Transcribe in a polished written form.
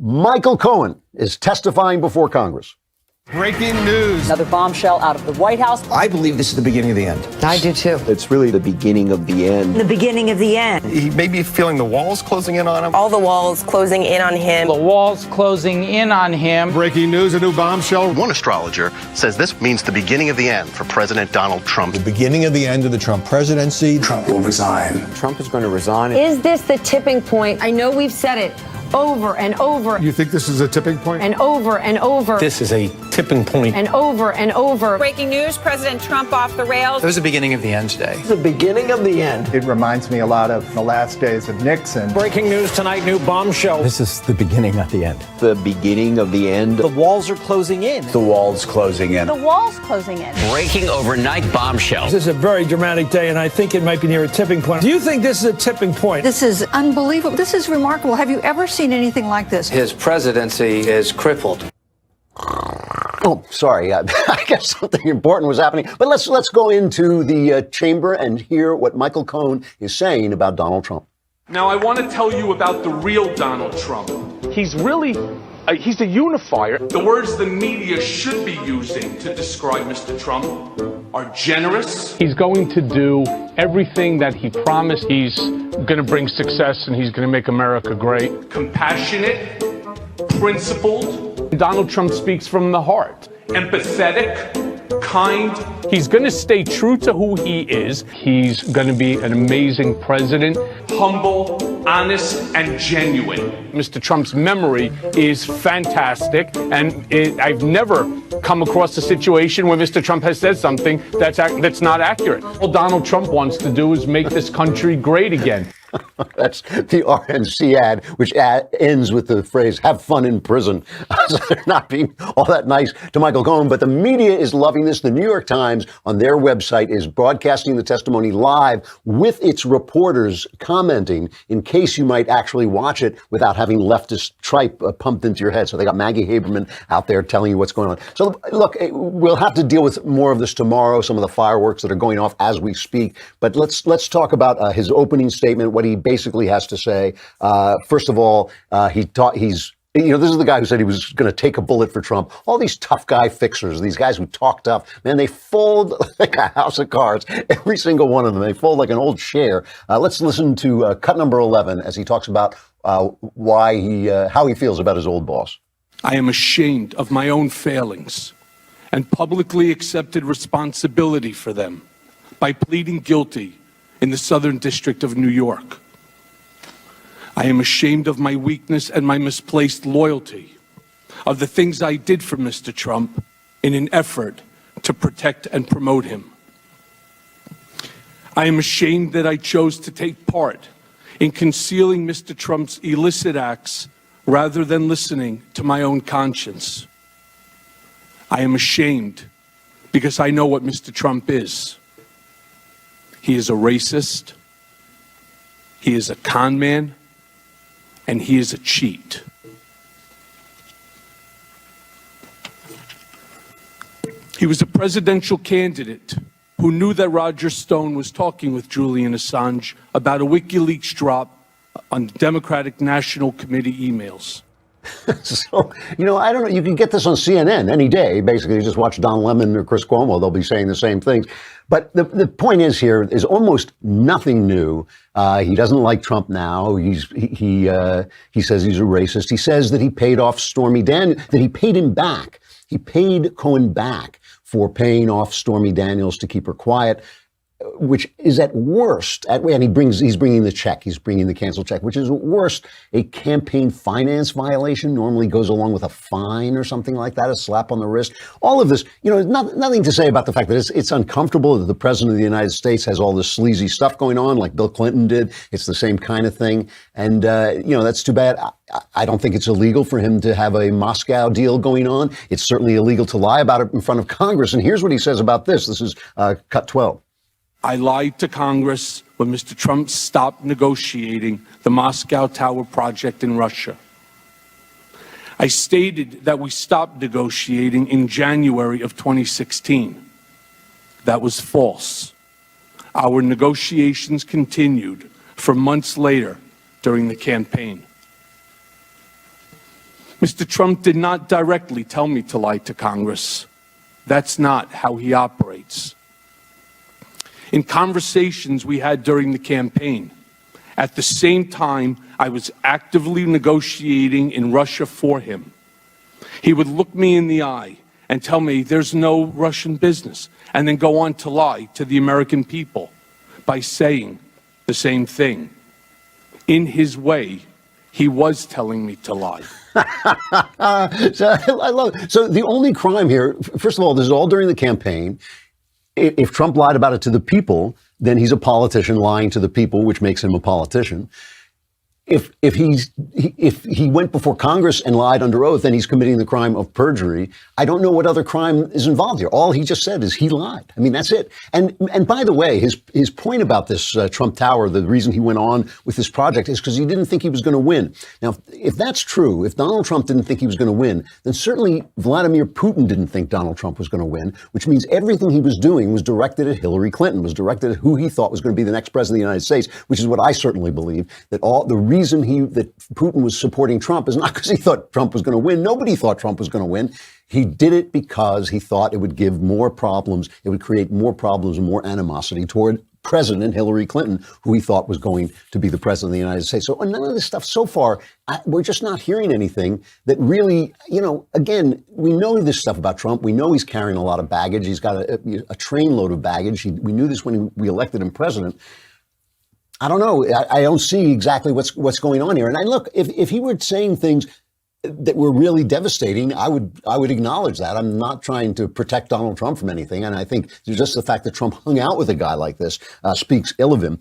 Michael Cohen is testifying before Congress. Breaking news. Another bombshell out of the White House. I believe this is the beginning of the end. I do too. It's really the beginning of the end. The beginning of the end. He may be feeling the walls closing in on him. All the walls closing in on him. The walls closing in on him. Breaking news, a new bombshell. One astrologer says this means the beginning of the end for President Donald Trump. The beginning of the end of the Trump presidency. Trump will resign. Trump is going to resign. Is this the tipping point? I know we've said it over and over. You think this is a tipping point? And over and over. This is a tipping point. And over and over. Breaking news, President Trump off the rails. It was the beginning of the end today. The beginning of the end. It reminds me a lot of the last days of Nixon. Breaking news tonight, new bombshell. This is the beginning of the end. The beginning of the end. The walls are closing in. The walls closing in. The wall's closing in. Breaking overnight bombshell. This is a very dramatic day, and I think it might be near a tipping point. Do you think this is a tipping point? This is unbelievable. This is remarkable. Have you ever seen anything like this? His presidency is crippled. Oh, sorry. I guess something important was happening. But let's go into the chamber and hear what Michael Cohen is saying about Donald Trump. Now, I want to tell you about the real Donald Trump. He's really, he's a unifier. The words the media should be using to describe Mr. Trump are generous. He's going to do everything that he promised. He's going to bring success and he's going to make America great. Compassionate, principled. Donald Trump speaks from the heart. Empathetic, kind. He's going to stay true to who he is. He's going to be an amazing president. Humble, honest, and genuine. Mr. Trump's memory is fantastic, and I've never come across a situation where Mr. Trump has said something that's not accurate. All Donald Trump wants to do is make this country great again. That's the RNC ad, which ends with the phrase, have fun in prison. So they're not being all that nice to Michael Cohen, but the media is loving this. The New York Times on their website is broadcasting the testimony live with its reporters commenting in case you might actually watch it without having leftist tripe pumped into your head. So they got Maggie Haberman out there telling you what's going on. So look, we'll have to deal with more of this tomorrow, some of the fireworks that are going off as we speak. But let's talk about his opening statement, what he basically has to say. First of all, this is the guy who said he was going to take a bullet for Trump. All these tough guy fixers, these guys who talk tough, man, they fold like a house of cards. Every single one of them, they fold like an old chair. Let's listen to cut number 11 as he talks about how he feels about his old boss. I am ashamed of my own failings and publicly accepted responsibility for them by pleading guilty in the Southern District of New York. I am ashamed of my weakness and my misplaced loyalty, of the things I did for Mr. Trump in an effort to protect and promote him. I am ashamed that I chose to take part in concealing Mr. Trump's illicit acts rather than listening to my own conscience. I am ashamed because I know what Mr. Trump is. He is a racist, he is a con man, and he is a cheat. He was a presidential candidate who knew that Roger Stone was talking with Julian Assange about a WikiLeaks drop on Democratic National Committee emails. So, I don't know. You can get this on CNN any day. Basically, you just watch Don Lemon or Chris Cuomo. They'll be saying the same things. But the point is here is almost nothing new. He doesn't like Trump now. He says he's a racist. He says that he paid off Stormy Daniels, that he paid him back. He paid Cohen back for paying off Stormy Daniels to keep her quiet, which is at worst, and he's bringing the check, he's bringing the canceled check, which is at worst a campaign finance violation, normally goes along with a fine or something like that, a slap on the wrist. All of this, nothing to say about the fact that it's uncomfortable that the president of the United States has all this sleazy stuff going on like Bill Clinton did. It's the same kind of thing. And, that's too bad. I don't think it's illegal for him to have a Moscow deal going on. It's certainly illegal to lie about it in front of Congress. And here's what he says about this. This is cut 12. I lied to Congress when Mr. Trump stopped negotiating the Moscow Tower project in Russia. I stated that we stopped negotiating in January of 2016. That was false. Our negotiations continued for months later during the campaign. Mr. Trump did not directly tell me to lie to Congress. That's not how he operates. In conversations we had during the campaign, at the same time I was actively negotiating in Russia for him, he would look me in the eye and tell me there's no Russian business, and then go on to lie to the American people by saying the same thing. In his way, he was telling me to lie. So I love it. So the only crime here, first of all, this is all during the campaign. If Trump lied about it to the people, then he's a politician lying to the people, which makes him a politician. If he went before Congress and lied under oath, then he's committing the crime of perjury. I don't know what other crime is involved here. All he just said is he lied. I mean, that's it. And by the way, his point about this Trump Tower, the reason he went on with this project is because he didn't think he was going to win. Now, if that's true, if Donald Trump didn't think he was going to win, then certainly Vladimir Putin didn't think Donald Trump was going to win, which means everything he was doing was directed at Hillary Clinton, was directed at who he thought was going to be the next president of the United States, which is what I certainly believe, that the reason that Putin was supporting Trump is not because he thought Trump was going to win. Nobody thought Trump was going to win. He did it because he thought it would give more problems. It would create more problems and more animosity toward President Hillary Clinton, who he thought was going to be the president of the United States. So none of this stuff so far, we're just not hearing anything that really, again, we know this stuff about Trump. We know he's carrying a lot of baggage. He's got a trainload of baggage. We knew this when we elected him president. I don't know. I don't see exactly what's going on here. And look, if he were saying things that were really devastating, I would acknowledge that. I'm not trying to protect Donald Trump from anything. And I think just the fact that Trump hung out with a guy like this speaks ill of him.